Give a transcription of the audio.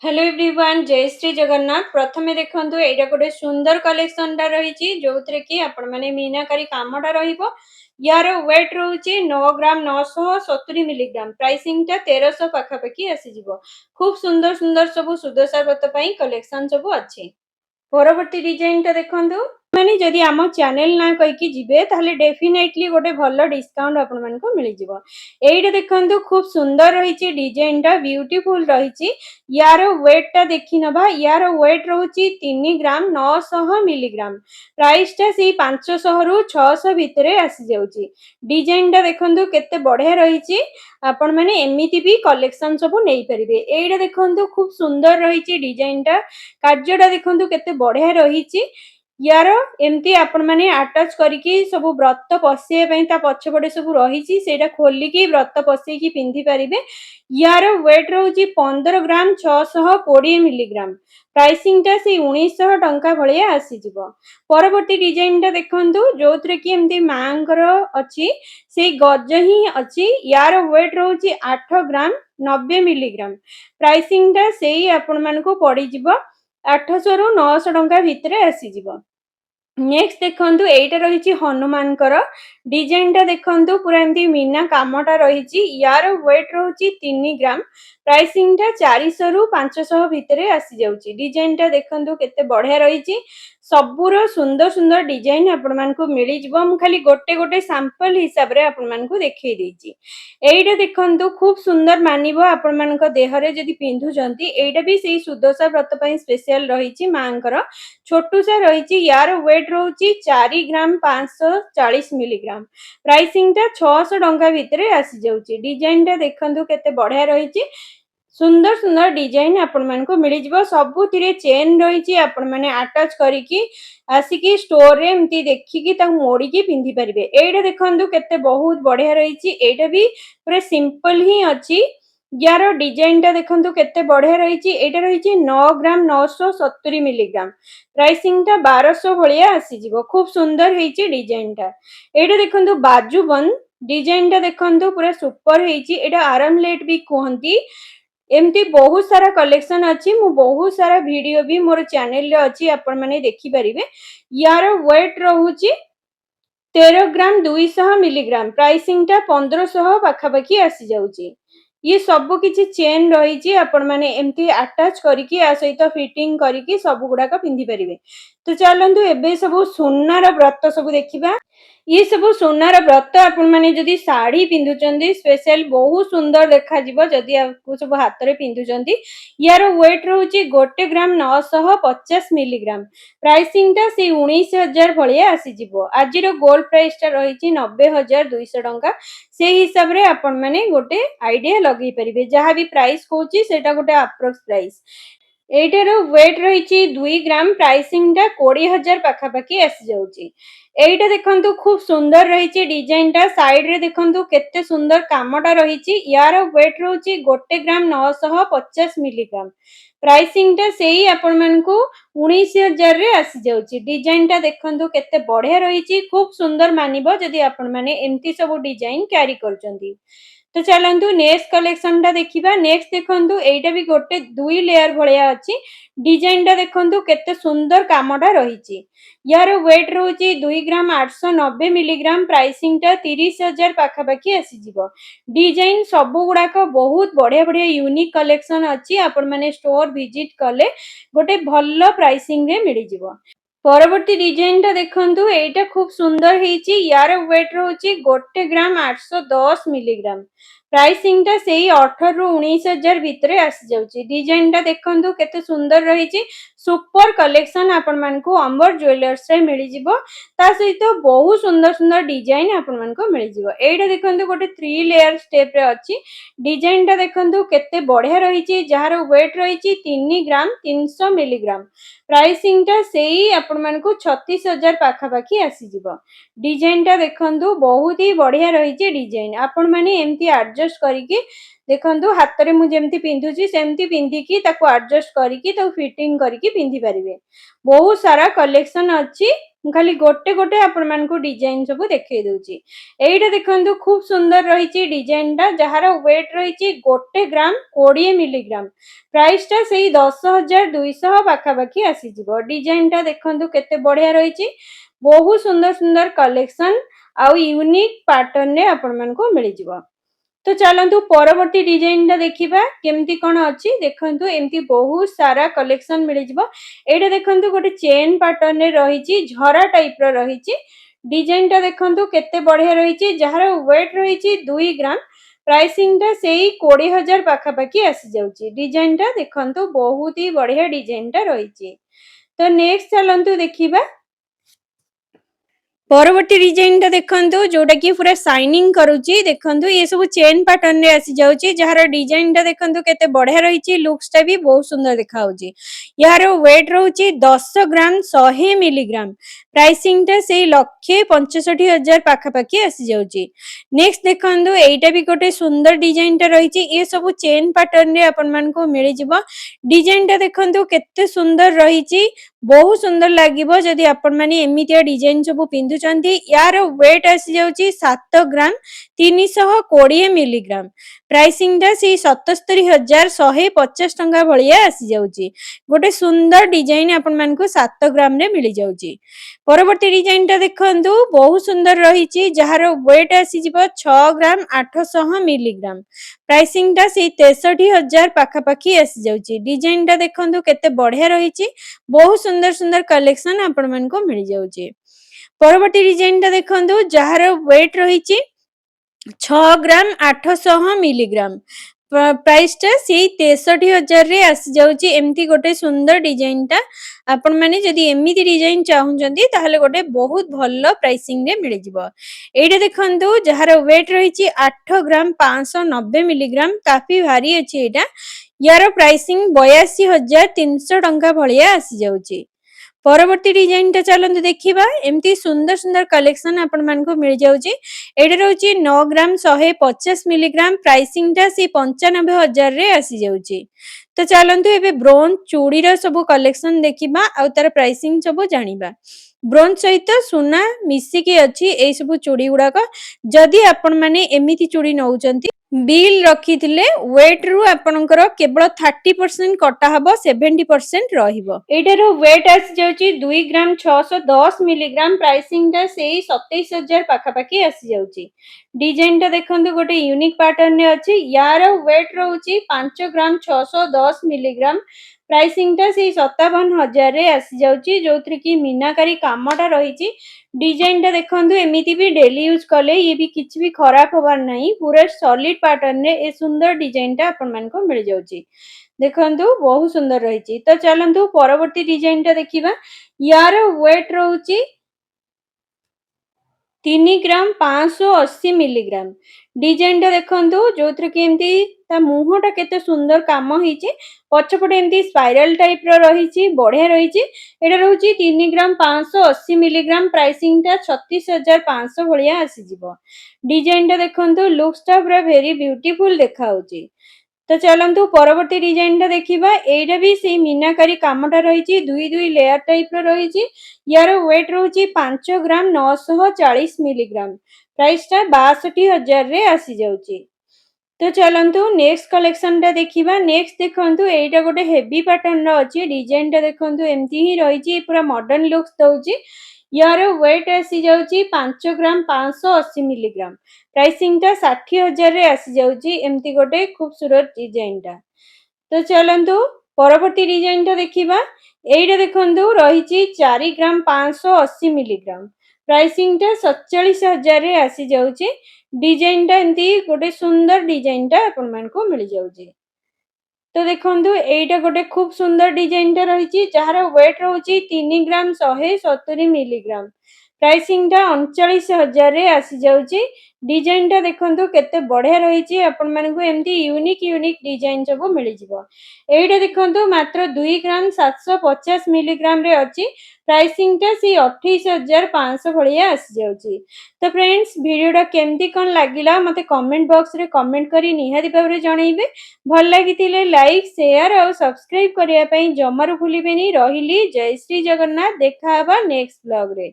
Hello everyone जय श्री जगन्नाथ प्रथमे देखंतु एटा गोटे सुंदर कलेक्शन टा रही जो कि आपण माने मीनाकारी कामटा रहिबो यार वेट रहउची 9 ग्राम 970 मिलीग्राम प्राइसिंग टा 1300 पाखापाखी आसी जिवो खूब सुंदर सुंदर सब सुदशा व्रत पई कलेक्शन सब अछि। परवर्ती डिजाइन टा देखंतु माने जदि आम चैनल ना कहिकी जिबे ताहले डेफिनेटली गोटे भलो डिस्काउंट आपण मानको मिलि जिवो। एइटा देखंतु खूब सुंदर रहिछि डिजाइन टा ब्यूटीफुल रहिछि। यार वेट टा देखि नबा यार वेट रहउछि 3 ग्राम 900 मिलीग्राम प्राइस टा से 500 रु 600 भितरे आसी जाउछि। डिजाइन टा देखंतु केते बढ़िया रहिछि आपण माने एमिति भी कलेक्शन सब नै परिबे। एइटा देखंतु खूब सुंदर रहिछि डिजाइन टा କାର୍ଯ୍ୟଟା ଦେଖନ୍ତୁ କେତେ ବଢିଆ ରହିଛି। यार एमती आपण माने अटैच करिकी सब व्रत पसिए पई ता पछपटे सब रहिछि सेटा खोलिकी व्रत पसेकी पिंधि परिबे। यार वेट रहउछि 15 ग्राम 620 मिलीग्राम प्राइसिंग टा से 1900 टंका भलिया आसी जिवो। परवर्ती डिजाइन टा देखंतु जोथरे कि एमती मांकर अछि से गज ही अछि। यार वेट रहउछि 8 ग्राम 90 मिलीग्राम प्राइसिंग टा सेही आपण मानको पड़ी जिवो 800 रु 900 टंका भितरे आसी जिवो। नेक्स्ट देखंतु एइटा रहिछि हनुमान कर डिजाइन टा देखंतु पूरा एमती मीना कामटा रहिछि। यार वेट रहउछि 3 ग्राम प्राइसिंग टा 400 रु 500 भितरे आसी जाउछि। डिजाइन टा देखंतु केते बढ़िया रहिछि सबुर सुंदर सुंदर डिजाइन आपण मानको मिलि जिवो। मु खाली गोटे गोटे सैंपल हिसाब रे आपण मानको देखै देछि। एइटा देखंतु खूब सुंदर मानिबो आपण मानको देहरे जदि पिंधु जंती एइटा भी सेही सुदशा व्रत पई स्पेशल रहिछि मांकर छोटू सा रहिछि। यार वेट रहउछि 4 ग्राम 540 मिलीग्राम प्राइसिंग टा 600 टंका भितरे आसी जाउछि। डिजाइन टा देखंतु केते बढ़िया रहिछि सुंदर सुंदर डिजाइन आपण मानको मिलि जिवो। सबुतिरे चेन रहिछि आपण माने अटैच करिकी आसिकी स्टोर रे एमती देखिकी ता मोड़ीकी पिंधि परिबे। एइटा देखंतु केते बहुत बढ़िया रहिछि एइटा भी पूरा सिंपल ही अछि। यार डिजाइन टा देखंतु केते बढ़िया रहिछि एइटा रहिछि 9 ग्राम 970 मिलीग्राम प्राइसिंग टा 1200 भलिया आसी जिवो। खूब सुंदर हेछि डिजाइन टा। एइटा देखंतु बाजूबंद डिजाइन टा देखंतु पूरा सुपर हेछि। एटा आरामलेट भी कहंती एमती बहुत सारा कलेक्शन अछि। मु बहुत सारा वीडियो भी मोर चैनल रे अछि आपण माने देखि परिबे। यार वेट रहउछि 13 ग्राम 200 मिलीग्राम प्राइसिंग टा 1500 पाखापाखी आसी जाउछि। ये सब किछि चेन रहिछि आपण माने एमती अटैच करिकी आ सहित फिटिंग करिकी सब गुडा का पिंधि परिबे। तो चलंतु एबे सब सोनार व्रत सब देखिबा। ये सब सोनार व्रत आपण माने जदि साड़ी पिंधुचंदी स्पेशल बहुत सुंदर देखा जिवो जदि आपको सब हाथ रे पिंधुचंदी। यार वेट रहउछि 1 ग्राम 950 मिलीग्राम प्राइसिंग टा से 19000 भलिया आसी जिवो। आजिरो गोल्ड प्राइस टा रहिछि 90200 टंका। से हिसाब रे आपण माने गोटे आईडिया लगै परिबे जहा भी प्राइस कहूछि सेटा गोटे अप्रोक्स प्राइस। एइटार वेट रहिछि 2 ग्राम प्राइसिंग टा 20000 पाखापाखी आसी जाउछि। एइटा देखंतु खूब सुंदर रहिछि डिजाइन टा साइड रे देखंतु केते सुंदर कामटा रहिछि। यार वेट रहउछि 1 ग्राम 950 मिलीग्राम प्राइसिंग टा सेही आपण मानकु 19000 रे आसी जाउछि। डिजाइन टा देखंतु केते बढ़िया रहिछि खूब सुंदर मानिबो जदि आपण माने एमती सब डिजाइन कैरी करचंती। तो चलंतु नेक्स्ट कलेक्शन टा देखिबा। नेक्स्ट देखंतु एइटा भी गोटे 2 लेयर भलिया अछि। डिजाइन टा देखंतु केते सुंदर कामटा रहिछि। यार वेट रहउछि 2 ग्राम 890 मिलीग्राम प्राइसिंग टा 30000 पाखापाखी आसी जिवो। डिजाइन सब गुडा का बहुत बढ़िया बढ़िया यूनिक कलेक्शन अछि। आपण माने स्टोर विजिट कले गोटे भल्लो प्राइसिंग रे मिलि जिवो। परवर्ती डिजाइन टा देखंतु एइटा खूब सुंदर हेछि। यार वेट रहउछि 1 ग्राम 810 मिलीग्राम प्राइसिंग टा सेही 18 रु 19000 भितरे आसी जाउछि। डिजाइन टा देखंतु केते सुंदर रहिछि सुपर कलेक्शन आपण मानकु अंबर ज्वेलर्स रे मिलि जिवो। ता सहित बहुत सुंदर सुंदर डिजाइन आपण मानकु मिलि जिवो। एइटा देखंतु गोटे 3 लेयर स्टेप रे अछि। डिजाइन टा देखंतु केते बढ़िया रहिछि जहार वेट रहिछि 3 ग्राम 300 मिलीग्राम प्राइसिंग टा सेही आपण मानकु 36000 पाखापाखी आसी जिवो। डिजाइन टा देखंतु बहुत ही बढ़िया रहिछि डिजाइन आपण माने एमती एडजस्ट करिकी देखंतु हाथ रे मु जेमती पिंधुची सेमती पिंधिकी ताको एडजस्ट करिकी ताको फिटिंग करिकी पिंधि परिबे। बहुत सारा कलेक्शन अछि ମୁଁ ଖାଲି ଗୋଟେ ଗୋଟେ ଆପଣମାନଙ୍କୁ ଡିଜାଇନ ସବୁ ଦେଖେଇ ଦଉଛି। ଏଇଟା ଦେଖନ୍ତୁ खूब ସୁନ୍ଦର ରହିଛି ଡିଜାଇନଟା, ଯାହାର ୱେଟ ରହିଛି 1 ଗ୍ରାମ 20 ମିଲିଗ୍ରାମ। ପ୍ରାଇସଟା ସେଇ 10,200 ପାଖାପାଖି ଆସିଯିବ। ଡିଜାଇନଟା ଦେଖନ୍ତୁ କେତେ ବଢିଆ ରହିଛି। ବହୁତ ସୁନ୍ଦର ସୁନ୍ଦର କଲେକ୍ସନ ଆଉ ୟୁନିକ୍ ପାଟର୍ନରେ ଆପଣମାନଙ୍କୁ ମିଳିଯିବ। तो चलतु परवर्ती डिजाइन टा देखिबा केमती कोन अछि। देखंतु एमती बहुत सारा कलेक्शन मिल जिवो। एटा देखंतु गोटे चेन पैटर्न रे रहिछि, झरा टाइप रो रहिछि। डिजाइन टा देखंतु केते बढ़िया रहिछि, जहार वेट रहिछि 2 ग्राम। प्राइसिंग टा सेही 20,000 पाखा पाखी आसी जाउछि। डिजाइन टा देखंतु बहुत ही बढ़िया डिजाइन टा रहिछि। तो नेक्स्ट चलंतु देखिबा परवर्ती डिजाइन टा देखंतु, जोटा कि पूरा शाइनिंग करूची। देखंतु ये सब चेन पैटर्न रे आसी जाउची, जहार डिजाइन टा देखंतु केते बढ़िया रहिची। लुक्स टा भी बहुत सुंदर देखाउची। यार वेट रहउची 10 ग्राम 100 मिलीग्राम। प्राइसिंग टा से 1,65,000 पाखा पाखी आसी जाउची। नेक्स्ट देखंतु एइटा भी गोटे सुंदर डिजाइन टा रहिची। ये सब चेन पैटर्न रे अपन मान को मिलि जिवो। डिजाइन टा देखंतु केते सुंदर रहिची। बहुत सुंदर लागिबो जदि आपण माने एमितिया डिजाइन सब पिंधुचंती। यार वेट आसी जाउची 7 ग्राम 320 मिलीग्राम। प्राइसिंग टा से 77,150 टंका भलिया आसी जाउची। गोटे सुंदर डिजाइन आपण मान को 7 ग्राम रे मिलि जाउची। परवर्ती डिजाइन टा देखंतु बहुत सुंदर रहिची, जहार वेट आसी जिवो 6 ग्राम 800 मिलीग्राम। प्राइसिंग टा से 63,000 पाखा पाखी आसी जाउची। डिजाइन टा देखंतु केते बढ़िया रहिची। बहुत सुंदर सुंदर कलेक्शन आपण मन को मिल जाउची। परवर्ती डिजाइन टा देखंतु, जहार वेट रहिची 6 ग्राम 800 मिलीग्राम। प्राइस टा से 63,000 रे आसी जाउची। एमती गोटे सुंदर डिजाइन टा आपण माने जदि एमिति डिजाइन चाहुचंती ताहले गोटे बहुत भल्लो प्राइसिंग रे मिल जिवो। एइटा देखंतु, जहार वेट रहिची 8 ग्राम 590 मिलीग्राम। काफी भारी अछि एटा। यार प्राइसिंग 82,300 टंका भलिया आसी जाउची। परवर्ती डिजाइन टा चलंतु देखिबा। एमती सुंदर सुंदर कलेक्शन आपण मान को मिल जाउची। एटा रहउची 9 ग्राम 150 मिलीग्राम। प्राइसिंग टा से 95,000 रे आसी जाउची। तो चलंतु एबे ब्रोंज चूड़ी रो सब कलेक्शन देखिबा आ तार प्राइसिंग सब जानिबा। ब्रोंज सहित सुना मिसी के अछि एई सब चूड़ी गुडा को। जदि आपण माने एमिति चूड़ी नउचंती बिल रखिथिले वेट रु आपनकर केवल 30% कटा हबो, 70% रहिबो। एटारो वेट आसी जाउची 2 ग्राम 610 मिलीग्राम। प्राइसिंग टा सेही 27,000 पाखा पाखी आसी जाउची। डिजाइन टा देखंतु गोटे यूनिक पैटर्न रे अछि। यार वेट रहउची 5 ग्राम 610 मिलीग्राम। प्राइसिंग टा सेही 57,000 रे आसी जाउची, जोथि कि मीनाकारी कामटा रहिची। डिजाइन टा देखंतु एमिति भी डेली यूज कले ये भी किछ भी खराब होबार नहीं। पूरा सॉलिड पैटर्न रे ए सुंदर डिजाइन टा आपण मान को मिल जाउची। देखंतु बहुत सुंदर रहिची। तो चलंतु परवर्ती डिजाइन टा देखिबा। यार वेट रहउची 3 ग्राम 580 मिलीग्राम। डिजाइन टा देखंतु, जोथि कि एमती ता मुहटा केते सुंदर काम हिची। पछपटे एमती स्पाइरल टाइप रो रहिची, बढ़िया रहिची। एटा रहउची 3 ग्राम 580 मिलीग्राम। प्राइसिंग टा 36,500 भलिया आसी जिवो। डिजाइन टा देखंतु, लुक्स टा पूरा वेरी ब्यूटीफुल देखाउची। तो चलंतु परवर्ती डिजाइन टा देखिबा। एइटा भी सेही मीनाकारी कामटा रहिची, दुई दुई लेयर टाइप रो रहिची। यार वेट रहउची 5 ग्राम 940 मिलीग्राम। प्राइस टा 62,000 रे आसी जाउची। तो चलंतु नेक्स्ट कलेक्शन टा देखिबा। नेक्स्ट देखंतु एइटा गोटे हेवी पैटर्न रो अछि। डिजाइन टा देखंतु एमती ही रहिची, पूरा मॉडर्न लुक्स दउची। यार वेट आसी जाउची 5 ग्राम 580 मिलीग्राम। प्राइसिंग टा 60,000 रे आसी जाउची। एमती गोटे खूबसूरत डिजाइन टा। तो चलंतु परवर्ती डिजाइन टा देखिबा। एइटा देखंतु रहिची 4 ग्राम 580 मिलीग्राम। प्राइसिंग टा 47,000 रे आसी जाउची। डिजाइन टा एमती गोटे सुंदर डिजाइन टा आपण मान को मिल जाउची। तो देखंतु एइटा गोटे खूब सुंदर डिजाइन टा रहिची, जहार वेट रहउची 3 ग्राम 170 मिलीग्राम। प्राइसिंग टा 39,000 रे आसी जाउची। डिजाइन टा देखंतु केते बढ़िया रही एमती यूनिक डिजाइन सब मिल जाव। एटा देखंतु मात्र 2 ग्राम 750 मिलीग्राम रे अछि। प्राइसिंग टा सी 28,500 भलिया आसी जाउची। तो फ्रेंड्स वीडियोटा केमती कौन लागिला मते कमेंट बॉक्स रे कमेंट करी निहाती भाबरे जणाइबे। भल लागितिले लाइक शेयर और सब्सक्राइब करिया पई जमारू भूलिबेनी। रहिली जय श्री जगन्नाथ। देखा हबा नेक्स्ट ब्लॉग रे।